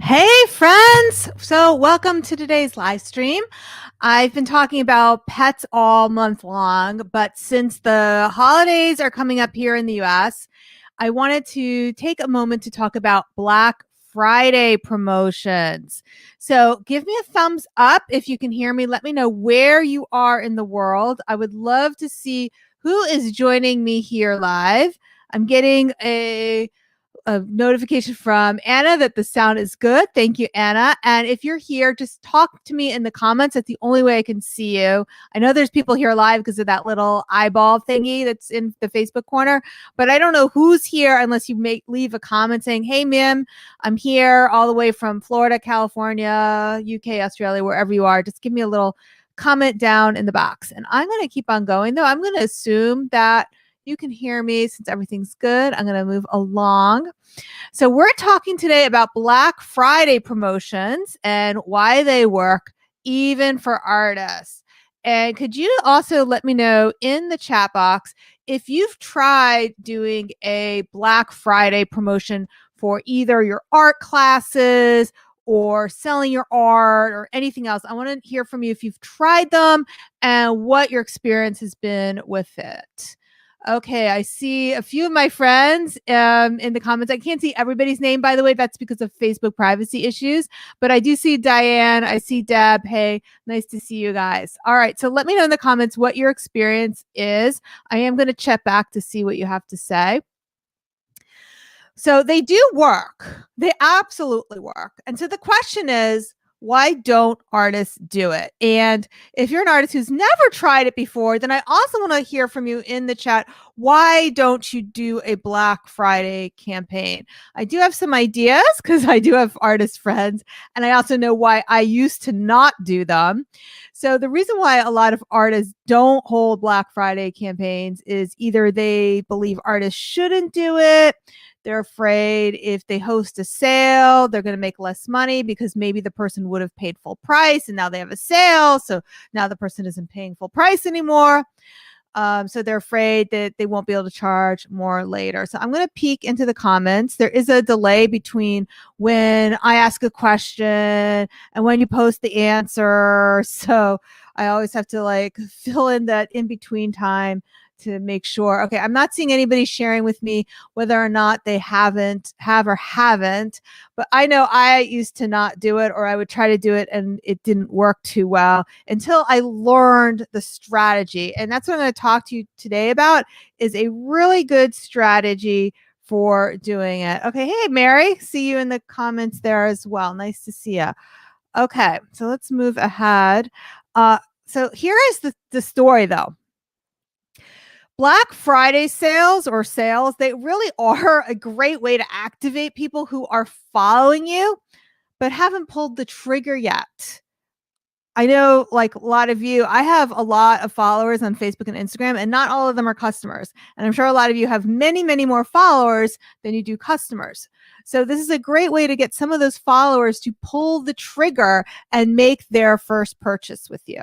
Hey, friends. So, welcome to today's live stream. I've been talking about pets all month long, but since the holidays are coming up here in the US, I wanted to take a moment to talk about Black Friday promotions. So, give me a thumbs up if you can hear me. Let me know where you are in the world. I would love to see who is joining me here live. I'm getting a notification from Anna that the sound is good. Thank you, Anna. And if you're here, just talk to me in the comments. That's the only way I can see you. I know there's people here live because of that little eyeball thingy that's in the Facebook corner, but I don't know who's here unless you leave a comment saying, "Hey, Mim, I'm here all the way from Florida, California, UK, Australia, wherever you are." Just give me a little comment down in the box. And I'm going to keep on going, though. I'm going to assume that you can hear me since everything's good. I'm going to move along. So, we're talking today about Black Friday promotions and why they work even for artists. And could you also let me know in the chat box if you've tried doing a Black Friday promotion for either your art classes or selling your art or anything else? I want to hear from you if you've tried them and what your experience has been with it. Okay, I see a few of my friends in the comments. I can't see everybody's name, by the way. That's because of Facebook privacy issues. But I do see Diane. I see Deb. Hey, nice to see you guys. All right, so let me know in the comments what your experience is. I am going to check back to see what you have to say. So they do work. They absolutely work. And so the question is, why don't artists do it? And if you're an artist who's never tried it before, then I also want to hear from you in the chat. Why don't you do a Black Friday campaign? I do have some ideas because I do have artist friends, and I also know why I used to not do them. So the reason why a lot of artists don't hold Black Friday campaigns is either they believe artists shouldn't do it. They're afraid if they host a sale, they're going to make less money because maybe the person would have paid full price and now they have a sale. So now the person isn't paying full price anymore. So they're afraid that they won't be able to charge more later. So I'm going to peek into the comments. There is a delay between when I ask a question and when you post the answer. So I always have to fill in that in between time to make sure. Okay, I'm not seeing anybody sharing with me whether or not they have or haven't, but I know I used to not do it, or I would try to do it and it didn't work too well until I learned the strategy. And that's what I'm going to talk to you today about, is a really good strategy for doing it. Okay, hey Mary, see you in the comments there as well. Nice to see you. Okay, so let's move ahead. So here is the story though. Black Friday sales or sales, they really are a great way to activate people who are following you but haven't pulled the trigger yet. I know, like a lot of you, I have a lot of followers on Facebook and Instagram, and not all of them are customers. And I'm sure a lot of you have many, many more followers than you do customers. So this is a great way to get some of those followers to pull the trigger and make their first purchase with you.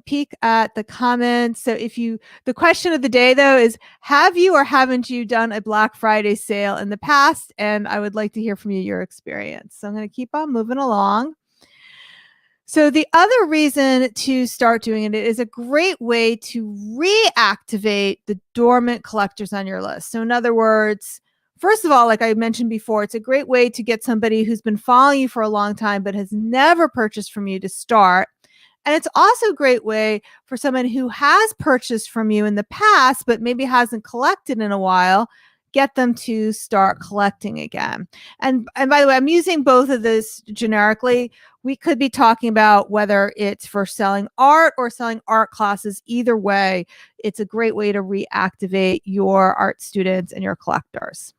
Peek at the comments. So the question of the day though is, have you or haven't you done a Black Friday sale in the past? And I would like to hear from you, your experience. So I'm going to keep on moving along. So the other reason to start doing it is a great way to reactivate the dormant collectors on your list. So in other words, first of all, like I mentioned before, it's a great way to get somebody who's been following you for a long time but has never purchased from you to start. And it's also a great way for someone who has purchased from you in the past, but maybe hasn't collected in a while, get them to start collecting again. And by the way, I'm using both of this generically. We could be talking about whether it's for selling art or selling art classes. Either way, it's a great way to reactivate your art students and your collectors.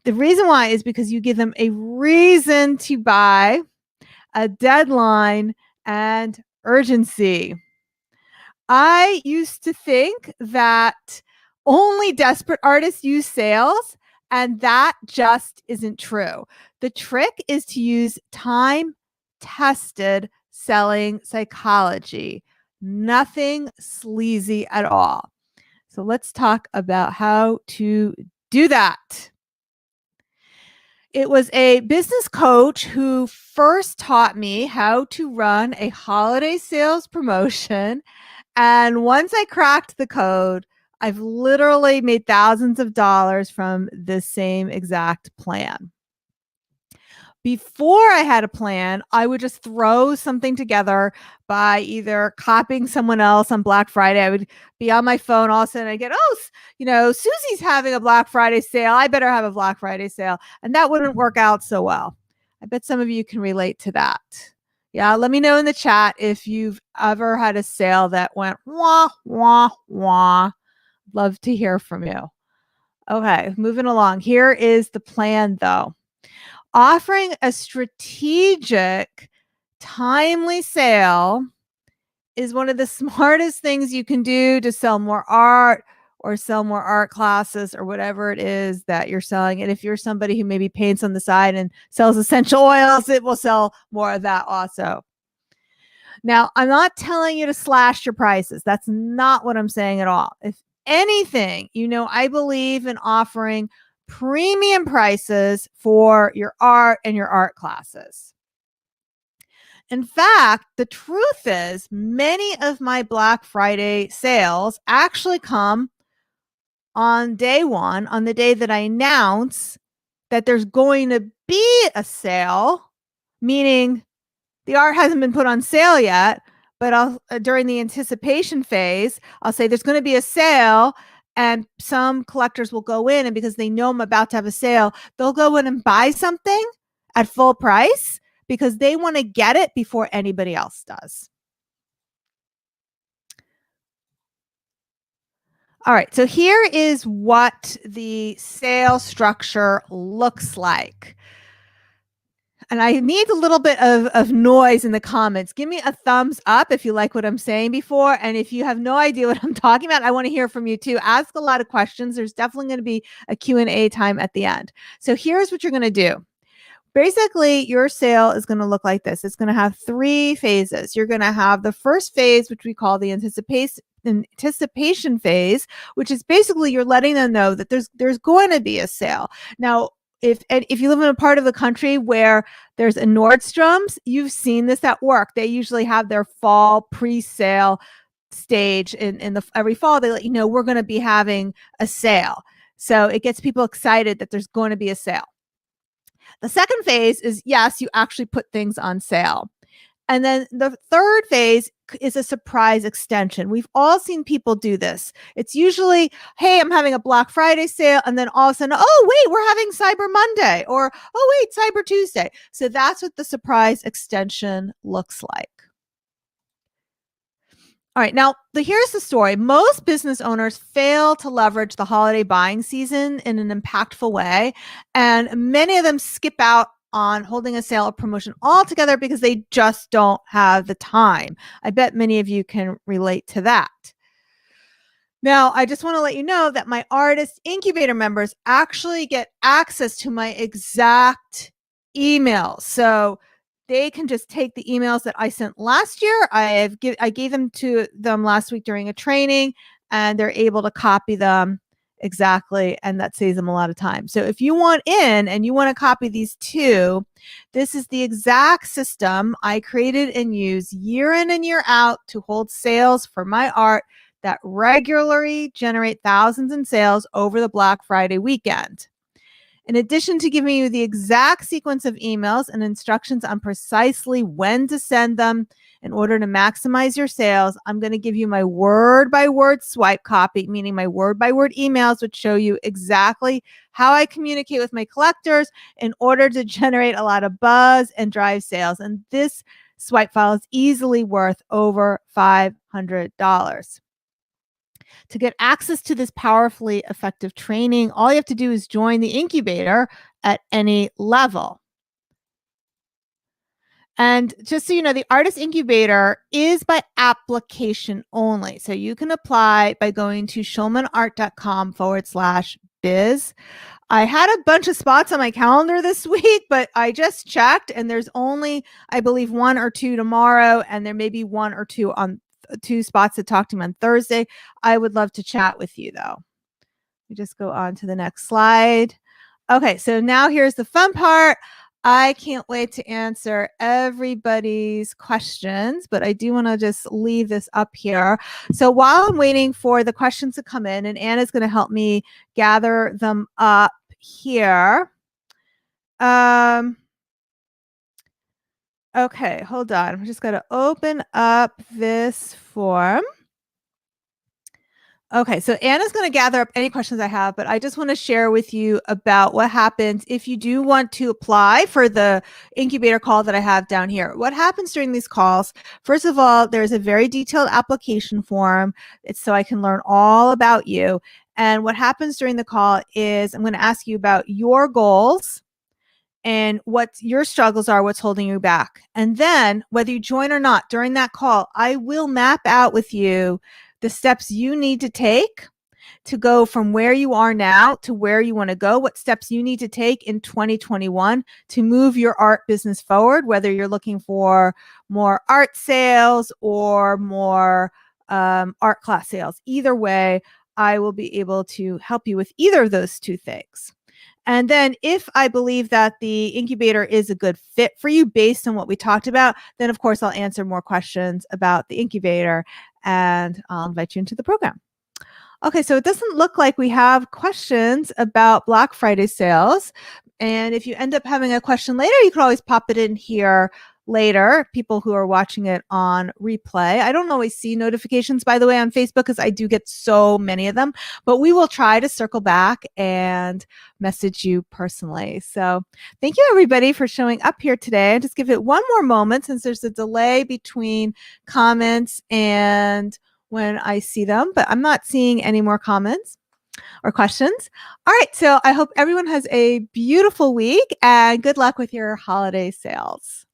The reason why is because you give them a reason to buy, a deadline, and urgency. I used to think that only desperate artists use sales, and that just isn't true. The trick is to use time-tested selling psychology. Nothing sleazy at all. So let's talk about how to do that. It was a business coach who first taught me how to run a holiday sales promotion. And once I cracked the code, I've literally made thousands of dollars from the same exact plan. Before I had a plan, I would just throw something together by either copying someone else on Black Friday. I would be on my phone all of a sudden. I get, Susie's having a Black Friday sale. I better have a Black Friday sale. And that wouldn't work out so well. I bet some of you can relate to that. Yeah, let me know in the chat if you've ever had a sale that went wah, wah, wah. Love to hear from you. Okay, moving along. Here is the plan, though. Offering a strategic, timely sale is one of the smartest things you can do to sell more art or sell more art classes or whatever it is that you're selling. And if you're somebody who maybe paints on the side and sells essential oils, it will sell more of that also. Now, I'm not telling you to slash your prices. That's not what I'm saying at all. If anything, I believe in offering premium prices for your art and your art classes. In fact, the truth is many of my Black Friday sales actually come on day one, on the day that I announce that there's going to be a sale, meaning the art hasn't been put on sale yet, but during the anticipation phase, I'll say there's going to be a sale, and some collectors will go in, and because they know I'm about to have a sale, they'll go in and buy something at full price because they want to get it before anybody else does. All right, so here is what the sale structure looks like. And I need a little bit of noise in the comments. Give me a thumbs up if you like what I'm saying before. And if you have no idea what I'm talking about, I want to hear from you too. Ask a lot of questions. There's definitely going to be a Q&A time at the end. So here's what you're going to do. Basically, your sale is going to look like this. It's going to have 3 phases. You're going to have the first phase, which we call the anticipation phase, which is basically you're letting them know that there's going to be a sale. Now, if you live in a part of the country where there's a Nordstrom's, you've seen this at work. They usually have their fall pre-sale stage every fall. They let you know we're going to be having a sale. So it gets people excited that there's going to be a sale. The second phase is, yes, you actually put things on sale. And then the third phase is a surprise extension. We've all seen people do this. It's usually, hey, I'm having a Black Friday sale. And then all of a sudden, oh, wait, we're having Cyber Monday, or, oh, wait, Cyber Tuesday. So that's what the surprise extension looks like. All right, now here's the story. Most business owners fail to leverage the holiday buying season in an impactful way. And many of them skip out on holding a sale or promotion altogether because they just don't have the time. I bet many of you can relate to that. Now, I just want to let you know that my Artist Incubator members actually get access to my exact emails. So they can just take the emails that I sent last year. I gave them to them last week during a training, and they're able to copy them exactly, and that saves them a lot of time. So if you want in and you want to copy these too, this is the exact system I created and use year in and year out to hold sales for my art that regularly generate thousands in sales over the Black Friday weekend. In addition to giving you the exact sequence of emails and instructions on precisely when to send them in order to maximize your sales, I'm going to give you my word-by-word swipe copy, meaning my word-by-word emails, which show you exactly how I communicate with my collectors in order to generate a lot of buzz and drive sales. And this swipe file is easily worth over $500. To get access to this powerfully effective training, all you have to do is join the incubator at any level. And just so you know, the Artist Incubator is by application only. So you can apply by going to schulmanart.com/biz. I had a bunch of spots on my calendar this week, but I just checked and there's only, I believe, 1 or 2 tomorrow, and there may be 1 or 2 on 2 spots to talk to me on Thursday. I would love to chat with you though. We just go on to the next slide. Okay, so now here's the fun part. I can't wait to answer everybody's questions, but I do want to just leave this up here. So while I'm waiting for the questions to come in, and Anna's going to help me gather them up here. Okay, hold on. I'm just going to open up this form. Okay, so Anna's going to gather up any questions I have, but I just want to share with you about what happens if you do want to apply for the incubator call that I have down here. What happens during these calls? First of all, there's a very detailed application form. It's so I can learn all about you. And what happens during the call is I'm going to ask you about your goals and what your struggles are, what's holding you back. And then whether you join or not during that call, I will map out with you the steps you need to take to go from where you are now to where you want to go, what steps you need to take in 2021 to move your art business forward, whether you're looking for more art sales or more art class sales. Either way, I will be able to help you with either of those two things. And then if I believe that the incubator is a good fit for you based on what we talked about, then of course I'll answer more questions about the incubator and I'll invite you into the program. Okay, so it doesn't look like we have questions about Black Friday sales. And if you end up having a question later, you can always pop it in here later, people who are watching it on replay. I don't always see notifications, by the way, on Facebook because I do get so many of them, but we will try to circle back and message you personally. So thank you everybody for showing up here today. And just give it one more moment since there's a delay between comments and when I see them, but I'm not seeing any more comments or questions. All right, so I hope everyone has a beautiful week and good luck with your holiday sales.